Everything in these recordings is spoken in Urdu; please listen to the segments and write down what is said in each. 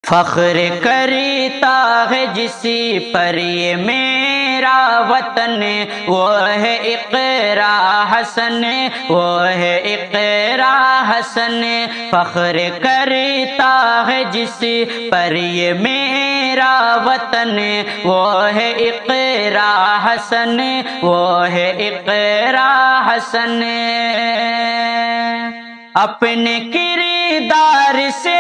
فخر کرتا ہے جسی پر یہ میرا وطن، وہ ہے اقرا حسن، وہ ہے اقرا حسن۔ فخر کرتا ہے جسی پر یہ میرا وطن، وہ ہے اقرا حسن، وہ ہے اقرا حسن۔ اپنے کردار سے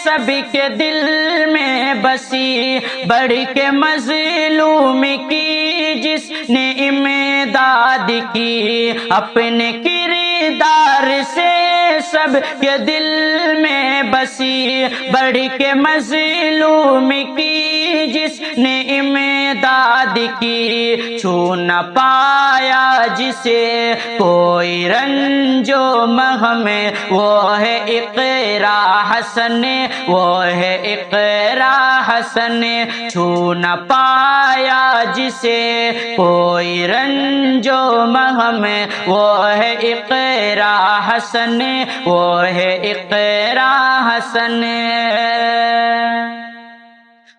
سبھی کے دل میں بسی، بڑھ کے مظلوم کی جس نے امداد کی۔ اپنے کردار سے سب کے دل میں بسی، بڑھ کے مظلوم کی جس نے امداد کی۔ چھو نہ پایا جسے کوئی رنج و مرہم، وہ ہے اقرا حسن، وہ ہے اقرا حسن۔ چھو نہ پایا جسے کوئی رنج و مرہم، وہ ہے اقرا حسن، وہ ہے اقرا حسن۔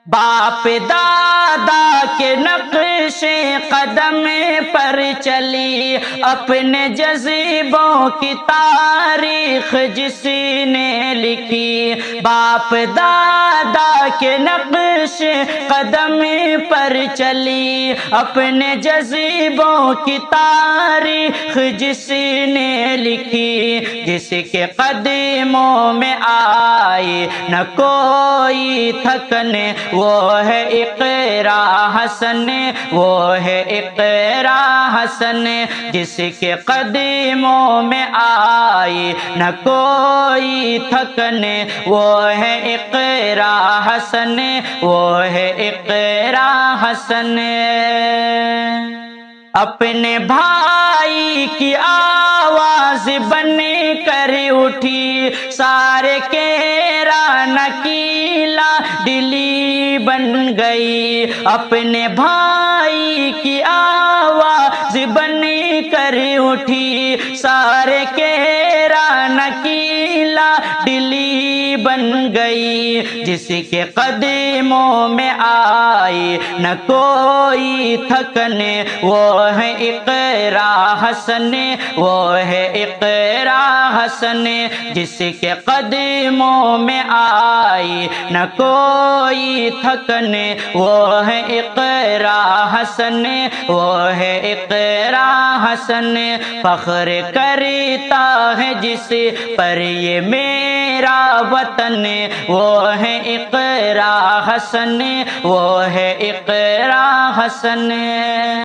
باپ دادا کے نقش قدم پر چلی، اپنے جذبوں کی تاریخ جس نے لکھی۔ باپ دادا کے نقش قدم پر چلی، اپنے جذبوں کی تاریخ جس نے لکھی۔ جس کے قدموں میں آئی نہ کوئی تھکن، وہ ہے اقرا حسن، وہ ہے اقرا حسن۔ جس کے قدموں میں آئی نہ کوئی تھکن، وہ ہے اقرا حسن، وہ ہے اقرا حسن۔ اپنے بھائی کی آواز بن کر اٹھی، سارے کیرا نکیلا دلی بن گئی۔ اپنے بھائی کی آواز بن کر اٹھی، سارے کیرا نکیلا دلی بن گئی۔ جس کے قدموں میں آئی نہ کوئی تھکن، وہ ہے اقرا حسن، وہ ہے اقرا حسن۔ جس کے قدموں میں آئی نہ کوئی تھکن، وہ ہے اقرا حسن، وہ ہے اقرا حسن۔ فخر کرتا ہے جس پر یہ میرا وطن، وہ ہے اقرا حسن، وہ ہے اقرا حسن۔